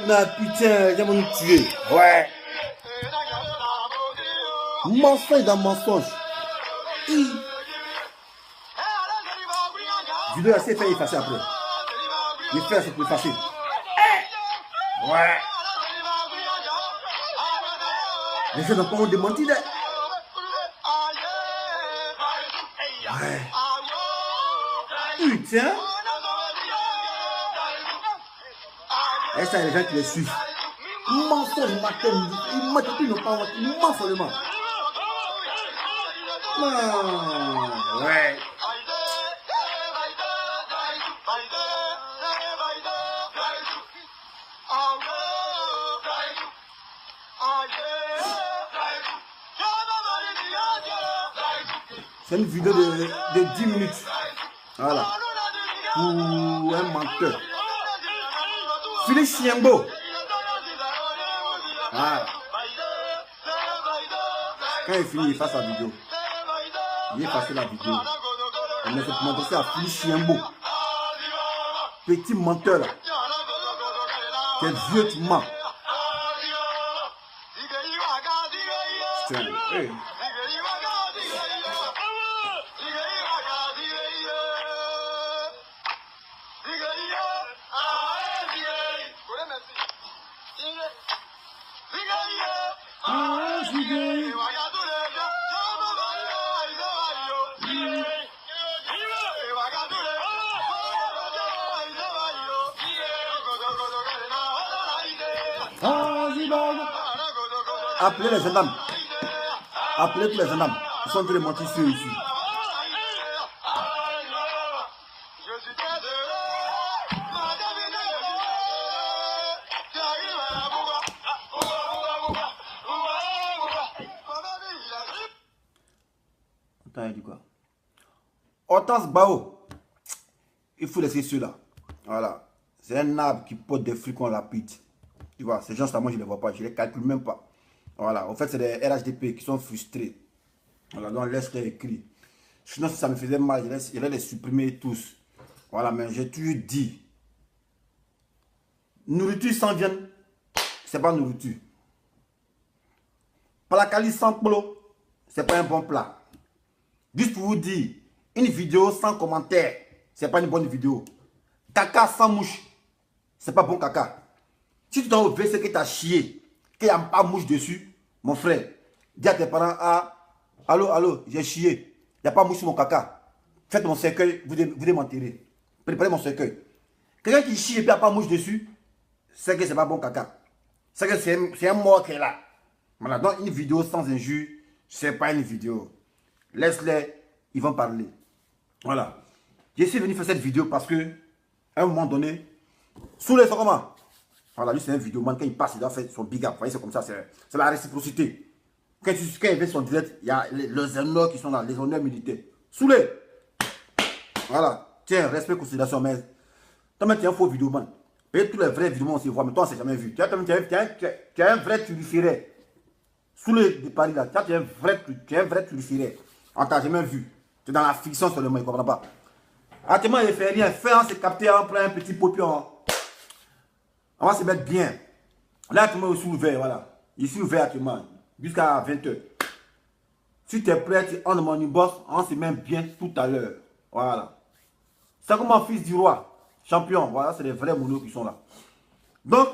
Mais putain, ils vont nous tuer. Ouais. Mensonge dans mensonge. Vidéo assez fait effacer après. Il fait c'est plus facile. Ouais. Les gens n'ont pas démenti là. Ouais. Putain. Et ça, il y a les gens qui les suivent. Mensonge matin, ils mentent plus, ils n'ont pas menti, ils mentent seulement. Ouais. C'est une vidéo de 10 minutes. Voilà. Pour un menteur. Philippe Chiembo. Ah. Quand il finit, il fasse la vidéo. Il efface la vidéo. On met cette menteur à Philippe Chiembo. Petit menteur là. Quel vieux tu mens. Hey. Appelez les gendarmes. Appelez tous les gendarmes. Ils sont tous les mentis ici. Attends, il dit quoi? Hortense Bao. Il faut laisser ceux-là. Voilà. C'est un arbre qui porte des fruits qu'on rapide. Tu vois, ces gens-là, moi, je ne les vois pas. Je ne les calcule même pas. Voilà. En fait, c'est des RHDP qui sont frustrés. Voilà. Donc, laisse-les écrire. Sinon, si ça me faisait mal, je vais les supprimer tous. Voilà. Mais j'ai toujours dit, nourriture sans viande, c'est pas nourriture. Palakali sans polo, c'est pas un bon plat. Juste pour vous dire, une vidéo sans commentaire, c'est pas une bonne vidéo. Caca sans mouche, c'est pas bon caca. Si tu t'en WC que tu as chié, qu'il n'y a pas mouche dessus, mon frère, dis à tes parents, ah, allô, j'ai chié, il n'y a pas mouche sur mon caca. Faites mon cercueil, vous devez m'enterrer. Préparez mon cercueil. Quelqu'un qui chie et puis il n'y a pas mouche dessus, c'est que c'est pas bon caca. C'est que c'est un mort qui est là. Voilà, donc une vidéo sans injure, c'est pas une vidéo. Laisse-les, ils vont parler. Voilà. Je suis venu faire cette vidéo parce que, à un moment donné, sous les comment? Voilà, lui c'est un vidéo, quand il passe, il doit faire son big up. Vous voyez, c'est comme ça, c'est la réciprocité. Quand il fait son direct, il y a les honneurs qui sont là, les honneurs militaires. Sous les. Voilà. Tiens, respect, considération, mais. Toi, tu es un faux vidéo, man. Et tous les vrais vidéos, on se voit, mais toi, on ne s'est jamais vu. Tu as un vrai turiféré. Sous le de Paris, là, tu es un vrai turiféré. On t'a jamais vu. Tu es dans la fiction seulement, il ne comprend pas. Actuellement, il ne fait rien. Fait, on s'est capté, on prend un petit popion. On va se mettre bien. Là, actuellement, je suis ouvert, voilà. Je suis ouvert actuellement, jusqu'à 20h. Si tu es prêt, tu entres dans mon boss, on se met bien tout à l'heure. Voilà. C'est comme mon fils du roi. Champion, voilà, c'est les vrais monos qui sont là. Donc,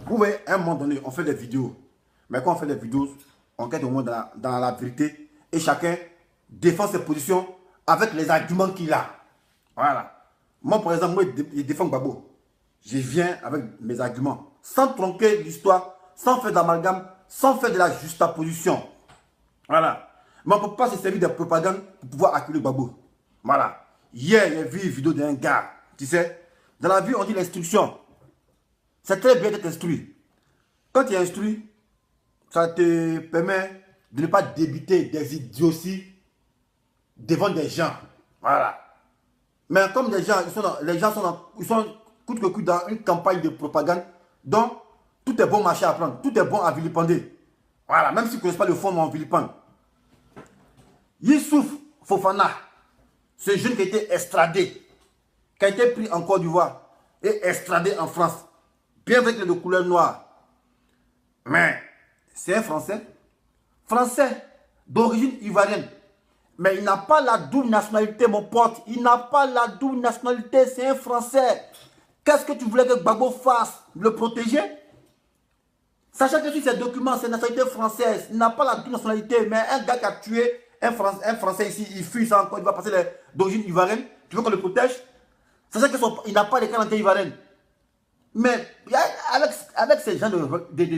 vous voyez, à un moment donné, on fait des vidéos. Mais quand on fait des vidéos, on quête au moins dans la vérité. Et chacun défend ses positions avec les arguments qu'il a. Voilà. Moi, par exemple, moi, je défends Gbagbo. Je viens avec mes arguments. Sans tronquer l'histoire, sans faire d'amalgame, sans faire de la juxtaposition. Voilà. Mais on ne peut pas se servir de propagande pour pouvoir acculer Gbagbo. Voilà. Hier, j'ai vu une vidéo d'un gars. Tu sais, dans la vie, on dit l'instruction. C'est très bien d'être instruit. Quand tu es instruit, ça te permet de ne pas débiter des idioties devant des gens. Voilà. Mais comme les gens sont coûte que coûte dans une campagne de propagande, donc tout est bon marché à prendre, tout est bon à vilipender. Voilà, même s'ils ne connaissent pas le fond, mais on vilipende. Youssouf Fofana, ce jeune qui a été extradé, qui a été pris en Côte d'Ivoire et extradé en France, bien vrai qu'il est de couleur noire, mais c'est un Français, d'origine ivoirienne. Mais il n'a pas la double nationalité, mon pote. Il n'a pas la double nationalité, c'est un Français. Qu'est-ce que tu voulais que Gbagbo fasse? Le protéger? Sachant que sur ses documents, c'est une nationalité française. Il n'a pas la double nationalité, mais un gars qui a tué un Français ici, il fuit ça encore, il va passer d'origine ivoirienne. Tu veux qu'on le protège? Sachant qu'il n'a pas les qualités ivoiriennes. Mais avec ces gens de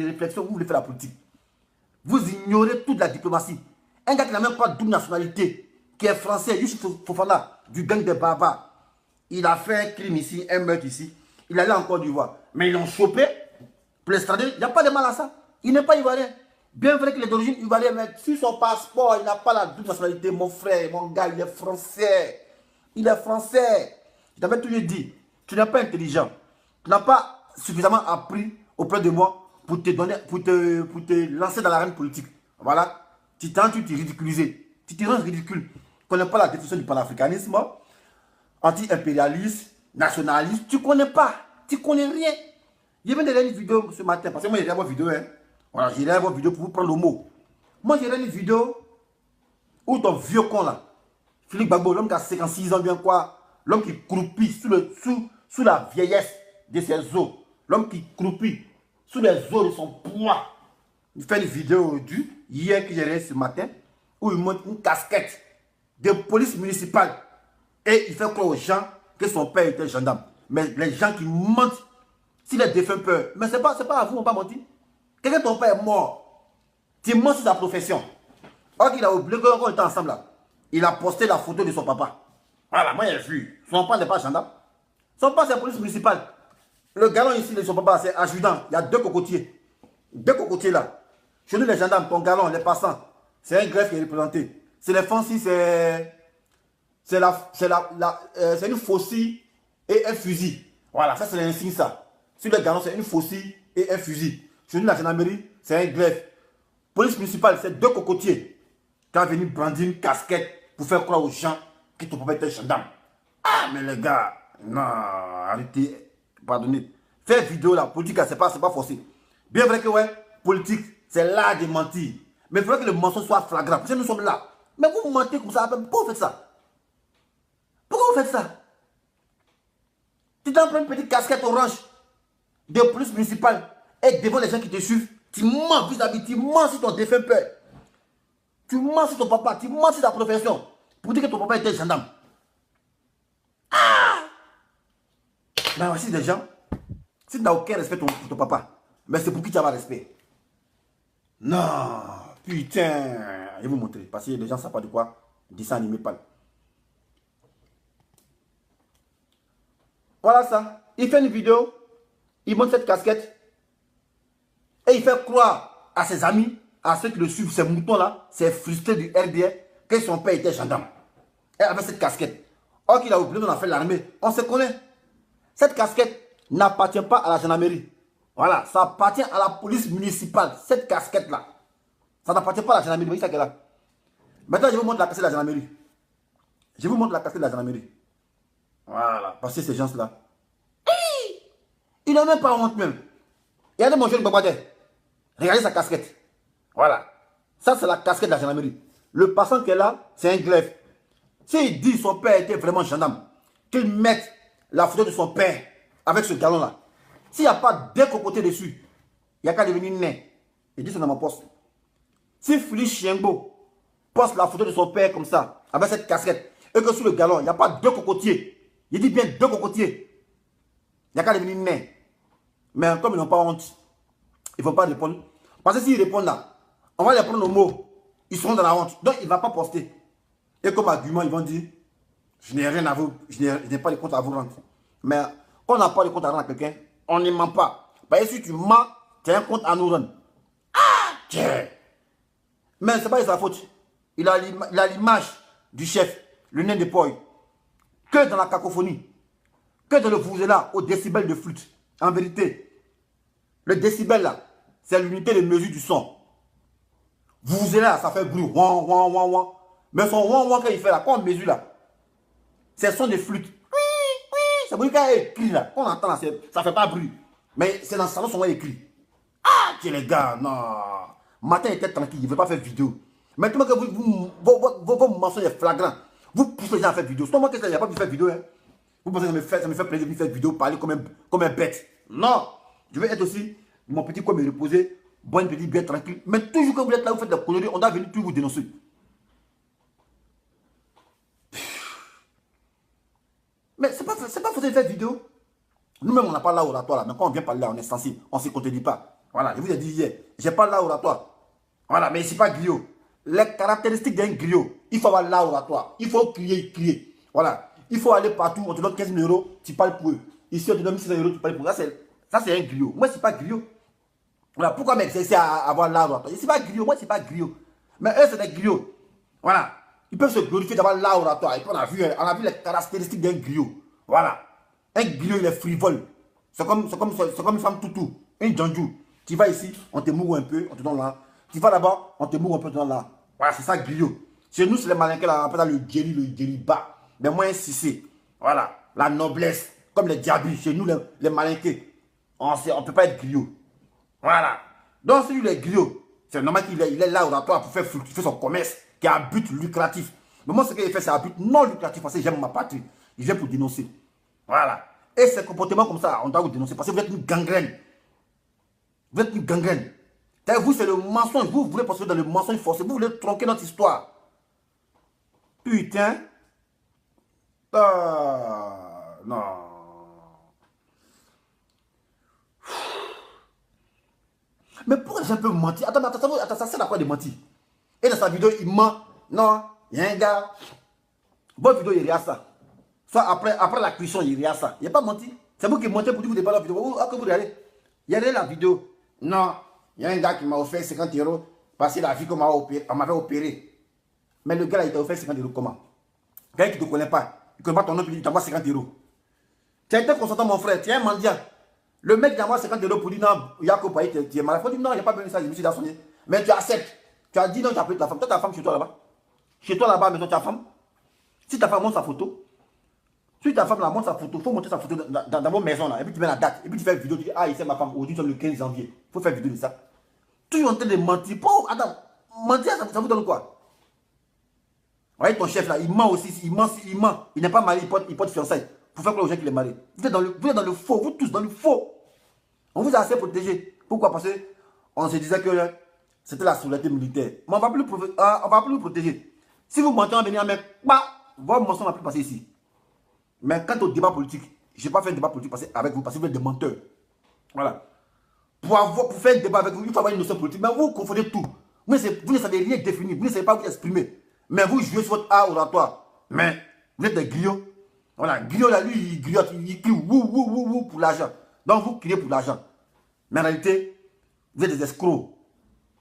réflexion, vous voulez faire la politique. Vous ignorez toute la diplomatie. Un gars qui n'a même pas de double nationalité, qui est français, Youssouf Fofana, du gang des barbares. Il a fait un crime ici, un meurtre ici. Il allait en Côte d'Ivoire. Mais ils l'ont chopé pour l'extrader. Il n'y a pas de mal à ça. Il n'est pas ivoirien. Bien vrai qu'il est d'origine ivoirienne, mais sur son passeport, il n'a pas la double nationalité. Mon frère, mon gars, il est français. Il est français. Je t'avais toujours dit, tu n'es pas intelligent. Tu n'as pas suffisamment appris auprès de moi pour te lancer dans l'arène politique. Voilà. Tu te ridiculises. Tu te rends ridicule. Tu ne connais pas la définition du panafricanisme, anti-impérialiste, nationaliste. Tu ne connais pas. Tu ne connais rien. Je viens de regarder une vidéo ce matin. Parce que moi, j'ai regardé votre vidéo. Hein. Voilà, j'ai regardé votre vidéo pour vous prendre le mot. Moi, j'ai regardé une vidéo où ton vieux con là, Philippe Gbagbo, l'homme qui a 56 ans, bien quoi, l'homme qui croupit sous la vieillesse de ses os, l'homme qui croupit sous les os de son poids. Il fait une vidéo aujourd'hui, hier que j'ai regardé ce matin, où il montre une casquette de police municipale. Et il fait croire aux gens que son père était gendarme. Mais les gens qui mentent, s'il est défunt peur, mais c'est pas à vous, on va mentir. Quelqu'un ton père est mort, tu mens sur sa profession. Or qu'il a oublié qu'on était ensemble là. Il a posté la photo de son papa. Voilà, moi j'ai vu. Son papa n'est pas gendarme. Son papa c'est la police municipale. Le galon ici de son papa c'est adjudant. Il y a deux cocotiers. Deux cocotiers là. Chez nous les gendarmes, ton galon, les passants, c'est un greffe qui est représenté. C'est les fancy, c'est une faucille et un fusil. Voilà, ça c'est l'insigne ça. Sur le galon, c'est une faucille et un fusil. Chez nous la gendarmerie, c'est un greffe. Police municipale, c'est deux cocotiers. Tu as venu brandir une casquette pour faire croire aux gens que ton papa était gendarme. Ah, mais les gars, non, arrêtez, pardonnez. Faire vidéo, la politique, c'est pas forcé. Bien vrai que, ouais, politique, c'est l'art de mentir. Mais il faudrait que le mensonge soit flagrant. Parce que nous sommes là. Mais vous mentez comme ça, pourquoi vous faites ça? Pourquoi vous faites ça? Tu t'en prends une petite casquette orange de police municipale et devant les gens qui te suivent, tu mens vis-à-vis, tu mens sur ton défunt père. Tu mens sur ton papa, tu mens sur ta profession pour dire que ton papa était gendarme. Ah! Mais voici des gens, si tu n'as aucun respect pour ton papa, mais c'est pour qui tu as respect? Non, putain, je vais vous montrer, parce que les gens ne savent pas de quoi dessin animé parle. Voilà ça, il fait une vidéo, il montre cette casquette, et il fait croire à ses amis, à ceux qui le suivent, ces moutons-là, ces frustrés du RDR, que son père était gendarme. Et avec cette casquette. Or qu'il a oublié qu'on a fait l'armée. On se connaît. Cette casquette n'appartient pas à la gendarmerie. Voilà, ça appartient à la police municipale. Cette casquette-là. Ça n'appartient pas à la gendarmerie. Vous voyez ça qu'elle a. Maintenant, je vous montre la casquette de la gendarmerie. Je vous montre la casquette de la gendarmerie. Voilà, parce que ces gens-là, ils n'ont même pas honte même. Regardez mon jeune Babadé. Regardez sa casquette. Voilà. Ça, c'est la casquette de la gendarmerie. Le passant qui est là, c'est un glaive. S'il dit son père était vraiment gendarme, qu'il mette la photo de son père avec ce galon-là, S'il n'y a pas deux cocotiers dessus, il n'y a qu'à devenir nain. Il dit c'est dans mon poste. Si Félix Chiengbo poste la photo de son père comme ça, avec cette casquette, et que sur le galon, il n'y a pas deux cocotiers. Il dit bien deux cocotiers. Il n'y a qu'à devenir nain. Mais comme ils n'ont pas honte, ils ne vont pas répondre. Parce que s'ils répondent là, on va les prendre au mot. Ils seront dans la honte. Donc il ne va pas poster. Et comme argument, ils vont dire, je n'ai rien à vous, je n'ai pas de compte à vous rendre. Mais quand on n'a pas de compte à rendre à quelqu'un, on ne ment pas. Parce que si tu mens, tu as un compte à nous rendre. Ah, tiens. Mais ce n'est pas de sa faute. Il a l'image du chef, le nain de poil. Que dans la cacophonie, que dans le vuvuzela au décibel de flûte. En vérité, le décibel là, c'est l'unité de mesure du son. Vuvuzela, ça fait bruit. Ouan, ouan, ouan, ouan. Mais son ouan, ouan, quand il fait là, quand on mesure là, c'est son de flûte. C'est bruit quand il écrit là. Quand on entend là, ça ne fait pas bruit. Mais c'est dans le salon son écrit. Ah, tiens les gars, non. Matin, il était tranquille, il ne veut pas faire vidéo. Maintenant que vos mensonges sont flagrants, vous poussez les gens à faire vidéo. C'est moi qui n'ai pas pu faire vidéo. Hein. Vous pensez que ça me fait plaisir de faire vidéo, parler comme un bête. Non. Je vais être aussi, mon petit coin me reposer, boire une petite bière tranquille. Mais toujours que vous êtes là, vous faites la connerie, on doit venir toujours vous dénoncer. Mais c'est pas facile de faire vidéo. Nous-mêmes, on n'a pas l'oratoire là. Mais quand on vient parler là, on est sensible. On ne se contredit pas. Voilà, je vous ai dit hier, j'ai pas l'oratoire. Voilà, mais c'est pas griot. Les caractéristiques d'un griot, il faut avoir l'oratoire. Il faut crier, crier. Voilà. Il faut aller partout, on te donne 15 000 €, tu parles pour eux. Ici, on te donne 600 €, tu parles pour eux. Ça, c'est un griot. Moi, c'est pas griot. Voilà, pourquoi m'exercer à avoir l'oratoire? C'est pas griot, moi, c'est pas griot. Mais eux, c'est des griots. Voilà. Ils peuvent se glorifier d'avoir l'oratoire. Et puis, on a vu les caractéristiques d'un griot. Voilà. Un griot, il est frivole. C'est comme une femme toutou. Une djandjou. Tu vas ici, on te moue un peu, on te donne là. Tu vas là-bas, on te moue un peu, on te donne là. Voilà, c'est ça, griot. Chez nous, c'est les malinqués là, on appelle ça le djeli bas. Mais moi, un sissé. Voilà. La noblesse. Comme les diables. Chez nous, les malinqués. On ne peut pas être griot. Voilà. Donc, celui les griots, c'est normal qu'il est là oratoire pour faire fructifier son commerce, qui a un but lucratif. Mais moi, ce qu'il fait, c'est un but non lucratif parce que j'aime ma patrie. Il vient pour dénoncer. Voilà. Et ces comportements comme ça, on doit vous dénoncer parce que vous êtes une gangrène. Vous êtes une gangrène. Vous, c'est le mensonge. Vous voulez passer dans le mensonge forcé. Vous voulez tronquer notre histoire. Putain. Non. Mais pourquoi les gens peuvent mentir? Attends, ça sert à quoi de mentir? Et dans sa vidéo, il ment. Non, il y a un gars. Votre vidéo, il y a ça. Soit après la cuisson, il y a ça. Il n'y a pas menti. C'est vous qui mentez pour dire que vous n'avez pas la vidéo. Où est-ce que vous regardez? Il y a la vidéo. Non, il y a un gars qui m'a offert 50 € parce qu'il a vu qu'on m'avait opéré. Mais le gars, là, il t'a offert 50 € comment? Quelqu'un qui ne te connaît pas. Il ne connaît pas ton nom, il t'envoie 50 €. Tu as été consultant, mon frère. Tu es un mendiant. Le mec qui envoie 50 € pour dire non, Yacoub, tu es malade. Il faut dire non, il n'y a pas besoin de ça, je me suis sonné. Mais tu acceptes. Tu as dit non, tu as appelé ta femme. Toi, ta femme chez toi là-bas. Chez toi là-bas, mais toi, ta femme. Si ta femme montre sa photo, si ta femme la montre sa photo, il faut montrer sa photo dans votre maison là. Et puis tu mets la date. Et puis tu fais une vidéo, tu dis ah, ici c'est ma femme. Aujourd'hui, nous sommes le 15 janvier. Il faut faire une vidéo de ça. Toujours en train de mentir. Attends, mentir, ça vous donne quoi? Vous voyez ton chef là, il ment aussi, il ment. Il n'est pas marié, il porte fiançailles. Pour faire croire aux gens qu'il est marié. Vous êtes dans le faux, vous tous dans le faux. On vous a assez protégé. Pourquoi? Parce qu'on se disait que c'était la souveraineté militaire. Mais on ne va plus vous protéger. Si vous mentez en venir, mais votre mensonge ne va plus passer ici. Mais quant au débat politique, je n'ai pas fait un débat politique avec vous parce que vous êtes des menteurs. Voilà. Pour faire un débat avec vous, il faut avoir une notion politique. Mais vous confondez tout. Vous ne savez rien définir. Vous ne savez pas vous exprimer. Mais vous jouez sur votre art oratoire. Mais vous êtes des griots. Voilà. Griot là, lui, il griotte. Il crie wou pour l'argent. Donc vous criez pour l'argent. Mais en réalité, vous êtes des escrocs.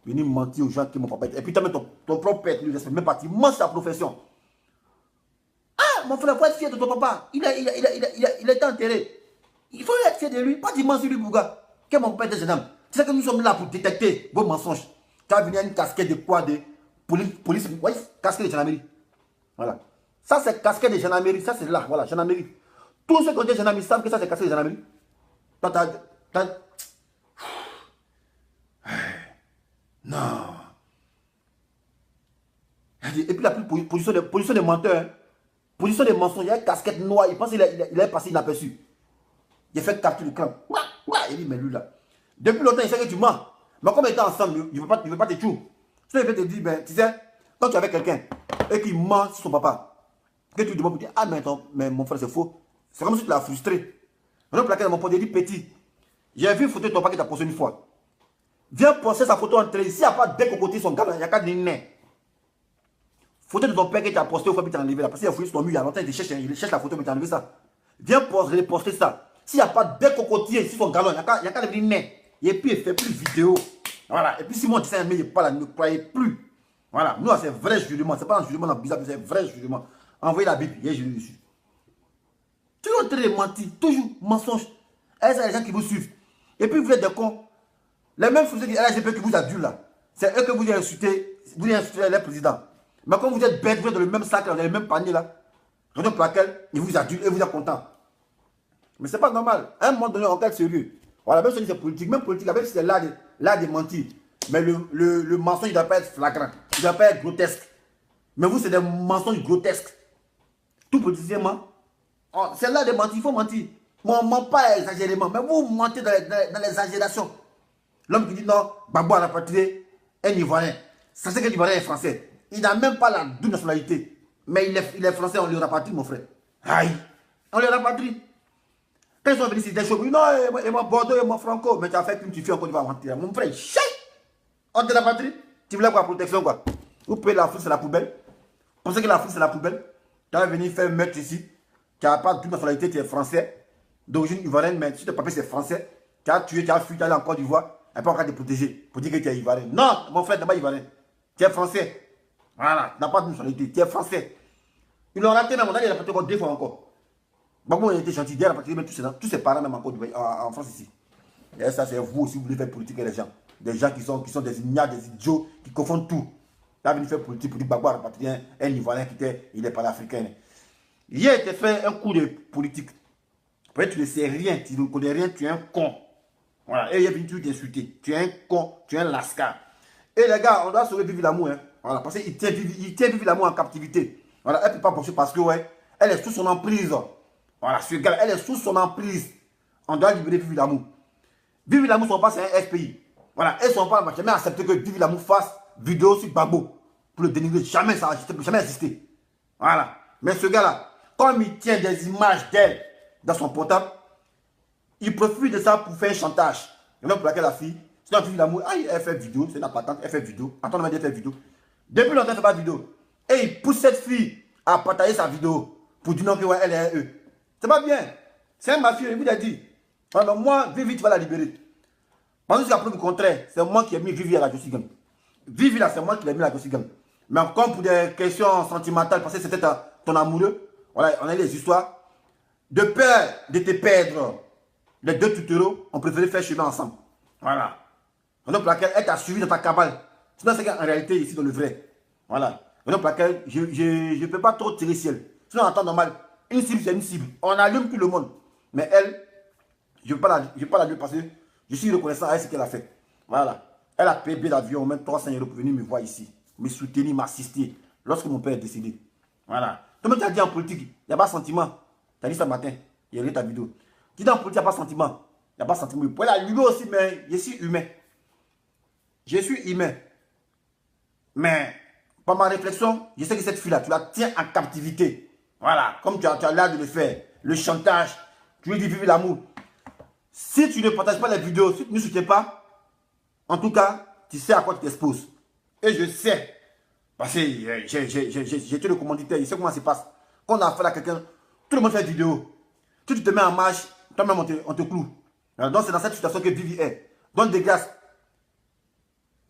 Venez mentir aux gens qui m'ont pas. Et puis tu mets ton propre père, lui, même pas. Tu mens sa profession. Ah, mon frère, il faut être fier de ton papa. Il a été enterré. Il faut être fier de lui. Pas dire sur lui, Bouga. Que mon père est jeune homme. Tu sais que nous sommes là pour détecter vos mensonges. Tu as venu à une casquette de quoi? De police. Oui, casquette de gendarmerie. Voilà. Ça, c'est casquette de gendarmerie. Ça, c'est là. Voilà, gendarmerie. Tous ceux qui ont dit gendarmerie savent que ça, c'est casquette de gendarmerie. Non. Et puis la position des menteurs. Hein. Position des mensonges. Il y a une casquette noire. Il pense qu'il est passé inaperçu. Il a fait capture de clan. Ouais, il dit, mais lui là. Depuis longtemps, il sait que tu mens. Mais comme il était ensemble, il ne veut pas te tuer. Sinon, il veut te dire, ben, tu sais, quand tu es avec quelqu'un et qu'il ment sur son papa, que tu lui demandes pour dire, ah, mais mon frère, c'est faux. C'est comme si tu l'as frustré. Raison pour laquelle mon pote dit, petit, j'ai vu une photo de ton papa qui t'a posté une fois. Viens poster sa photo entre. S'il n'y a pas de côté son gars, il n'y a qu'à de nez. Photo de ton père qui t'a posté au fois, puis t'as enlevé là. Parce qu'il a fouillé sur ton mur il y a longtemps, il cherche la photo, mais t'as enlevé ça. Viens poster ça. S'il n'y a pas de cocotier sur son galon, il n'y a qu'à devenir nez. Et puis il ne fait plus de vidéo. Voilà. Et puis si mon dessin mais il parle, ne croyez plus. Voilà. Nous, c'est vrai jugement. Ce n'est pas un jugement bizarre, c'est vrai jugement. Envoyez la Bible, il y a Jésus dessus. Toujours en train de mentir, toujours mensonge. Et c'est les gens qui vous suivent. Et puis vous êtes des cons. Les mêmes choses que LGP qui vous adulent là, c'est eux que vous insultez les présidents. Mais quand vous êtes bêtes, vous êtes dans le même sac, dans le même panier là, raison pour laquelle ils vous adulent et vous êtes contents. Mais c'est pas normal. À un moment donné, on est sérieux. Voilà, même si c'est politique, même politique, même si c'est là de mentir. Mais le mensonge ne doit pas être flagrant, il ne doit pas être grotesque. Mais vous, c'est des mensonges grotesques. Tout politicien ment. C'est là de mentir, il faut mentir. On ne ment pas exagérément, mais vous mentez dans les exagérations. L'homme qui dit non, Gbagbo a rapatrié un Ivoirien. Ça c'est que l'Ivoirien est français. Il n'a même pas la double nationalité. Mais il est français, on le rapatrie, mon frère. Aïe, on le rapatrie. Quand ils sont venus ici, des choses, non, et moi Bordeaux, et moi Franco. Mais tu as fait qu'une fille en Côte d'Ivoire mentir. Mon frère, chai, on te rapatrie. Tu voulais quoi, protection quoi? Vous pouvez l'Afrique, c'est la poubelle. Vous pensez que l'Afrique, c'est la poubelle? Tu as venu faire meurtre ici. Tu n'as pas de double nationalité, tu es français. D'origine ivoirienne, mais si ton papier c'est français. Tu as tué, tu as fui, tu as allé en Côte d'Ivoire. Et pas encore te protéger pour dire que tu es ivoirien. Non, mon frère, tu n'es pas ivoirien. Tu es français. Voilà, tu n'as pas de nationalité. Tu es français. Ils l'ont raté même, on a dit rapatrié encore 2 fois encore. Bon, il était gentil, il a rapatrié même tous ses parents même encore en France ici. Et ça, c'est vous aussi, vous voulez faire politique avec les gens. Des gens qui sont des ignares, des idiots, qui confondent tout. Là, venu faire politique pour dire Gbagbo a rapatrié un ivoirien il n'est pas l'africain. Hier, il a fait un coup de politique. Peut-être tu ne sais rien, tu ne connais rien, tu es un con. Voilà, et il est venu tout t'insulter. Tu es un con, tu es un lascar. Et les gars, on doit sauver Vivi Lamou. Hein. Voilà, parce qu'il tient Vivi Lamou en captivité. Voilà, elle ne peut pas poursuivre parce que, ouais, elle est sous son emprise. Voilà, ce gars, elle est sous son emprise. On doit libérer Vivi Lamou. Vivi Lamou, son pas, c'est un FPI. Voilà, elles ne sont pas jamais accepté que Vivi Lamou fasse vidéo sur Gbagbo. Pour le dénigrer. Jamais ça n'a jamais existé. Voilà. Mais ce gars-là, comme il tient des images d'elle dans son portable, il profite de ça pour faire un chantage. Et donc pour laquelle la fille, c'est une fille d'amour, elle fait vidéo, c'est une patente, elle fait vidéo. Attends, elle fait vidéo. Depuis longtemps, elle ne fait pas de vidéo. Et il pousse cette fille à partager sa vidéo pour dire non que ouais, elle est eux. C'est pas bien. C'est ma fille, il vous a dit. Alors moi, Vivi, tu vas la libérer. Parce que jusqu'à preuve du contraire, c'est moi qui ai mis Vivi à la Josie Gang. Vivi là, c'est moi qui l'ai mis à la Josie Gang. Mais comme pour des questions sentimentales, parce que c'était ton amoureux, voilà, on a les histoires. De peur de te perdre. Les 2 tutereaux ont préféré faire chemin ensemble. Voilà. Donc pour laquelle elle t'a suivi dans ta cabale. Sinon, c'est qu'en réalité, ici, dans le vrai. Voilà. Donc pour laquelle je ne peux pas trop tirer ciel. Sinon, en temps normal, une cible, c'est une cible. On allume tout le monde. Mais elle, je ne peux pas la lui parce que je suis reconnaissant à ce qu'elle a fait. Voilà. Elle a payé billet d'avion, même 300 € pour venir me voir ici. Me soutenir, m'assister. Lorsque mon père est décédé. Voilà. Toi-même, tu as dit en politique, il n'y a pas de sentiment. Tu as dit ce matin, il y a eu ta vidéo. Tu dis en politique, il n'y a pas de sentiment. Il n'y a pas de sentiment. Vous pouvez l'allumer aussi, mais je suis humain. Je suis humain. Mais, par ma réflexion, je sais que cette fille-là, tu la tiens en captivité. Voilà, comme tu as l'air de le faire. Le chantage, tu lui dis vive l'amour. Si tu ne partages pas les vidéos, si tu ne soutiens pas, en tout cas, tu sais à quoi tu t'exposes. Et je sais, parce que j'ai été le commanditaire, je sais comment ça se passe. Quand on a affaire à quelqu'un, tout le monde fait une vidéo. Si tu te mets en marche, toi-même on te cloue. Donc c'est dans cette situation que Vivi est. Donc de grâce,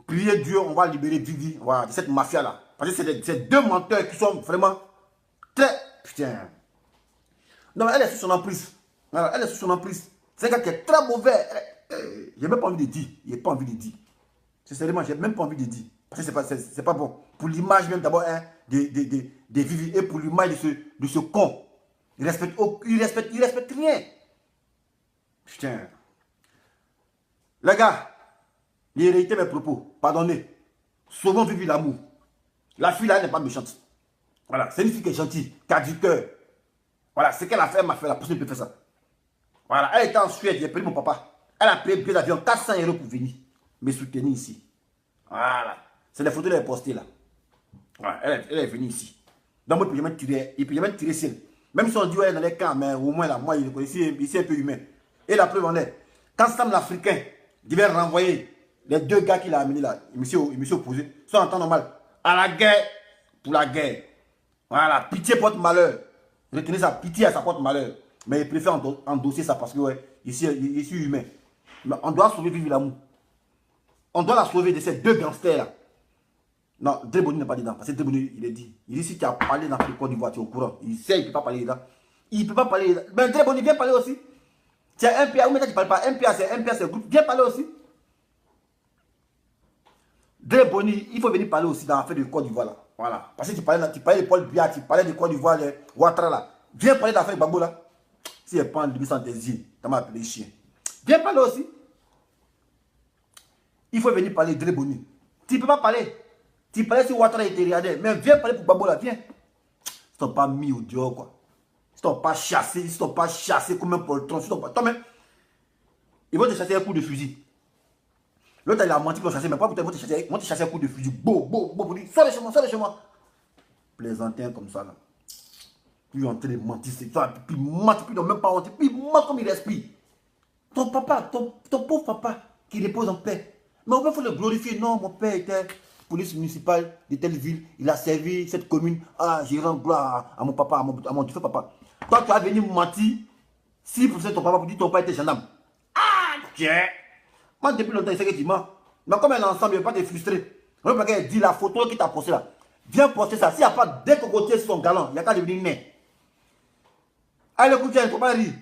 priez Dieu, on va libérer Vivi, voilà, de cette mafia-là. Parce que c'est 2 menteurs qui sont vraiment très... Putain. Non, mais elle est sous son emprise. Voilà, elle est sous son emprise. C'est un gars qui est très mauvais. J'ai même pas envie de dire. J'ai pas envie de dire. Sincèrement, j'ai même pas envie de dire. Parce que c'est pas bon. Pour l'image même d'abord hein, de Vivi et pour l'image de ce con. Il respecte rien. Putain. Les gars, j'ai réité mes propos. Pardonnez. Sauvons Vivi l'amour. La fille là, elle n'est pas méchante. Voilà, c'est une fille qui est gentille, qui a du cœur. Voilà, ce qu'elle a fait, elle m'a fait. La personne ne peut faire ça. Voilà, elle était en Suède, j'ai pris mon papa. Elle a payé billet d'avion 400 € pour venir me soutenir ici. Voilà. C'est les photos qu'elle a postées là. Voilà. Elle est venue ici. Donc, moi, il peut jamais tirer ciel. Même si on dit, ouais, dans les camps, mais au moins là, moi, ici un peu humain. Et la preuve en est, quand Sam l'Africain devait renvoyer les 2 gars qu'il a amenés là, il me s'est opposé, soit en temps normal, à la guerre, pour la guerre. Voilà, pitié porte malheur. Retenez ça, pitié, ça porte malheur. Mais il préfère endosser ça parce que, ouais, ici humain. Mais on doit sauver Vivi Lamou. On doit la sauver de ces 2 gangsters là. Non, Dreboni n'est pas dedans. Parce que Dreboni, il est dit. Il dit si tu as parlé dans le Côte d'Ivoire, tu es au courant. Il sait, il ne peut pas parler là. Il ne peut pas parler là. Mais Dreboni, viens parler aussi. Tu as MPA, ou maintenant tu ne parles pas. MPA, c'est le groupe. Viens parler aussi. Dreboni, il faut venir parler aussi dans l'affaire de Côte d'Ivoire là. Voilà. Parce que tu parlais de Paul Biya, tu parlais de Côte d'Ivoire, les Ouattara là. Viens parler de l'affaire de Gbagbo là. Si elle prend le sans tes yeux, tu m'as appelé chien. Viens parler aussi. Il faut venir parler de Dreboni. Tu ne peux pas parler. Tu parlais si Ouattara était regardé. Mais viens parler pour Gbagbo là, viens. Ils ne sont pas mis au dehors quoi. Ils ne sont pas chassés. Ils ne sont pas chassés comme un poltron. Toi-même, ils vont te chasser un coup de fusil. L'autre il a menti pour chasser. Mais pas pour te chasser un coup de fusil. Pour dire, sors de chez moi, sors de chez moi. Plaisantin comme ça là. Puis en train de mentir, c'est ça. Puis mentir, puis ils n'ont même pas honte. Puis mentir comme il respire. Ton papa, ton pauvre papa qui repose en paix. Mais on peut le glorifier. Non, mon père était police municipale de telle ville. Il a servi cette commune. Ah, j'ai rendu gloire à mon papa, à mon défunt papa. Toi, tu as venu mentir 6% de ton papa pour dire que ton père était gendarme. Ah, tiens. Moi, depuis longtemps, il sait que tu mens. Mais comme un ensemble, il ne va pas te frustrer. Regarde, il dit la photo qui t'a posté là. Viens poster ça. S'il n'y a pas deux cocotiers sur son galon, il n'y a qu'à devenir né. Allez, écoute, il ne faut pas rire.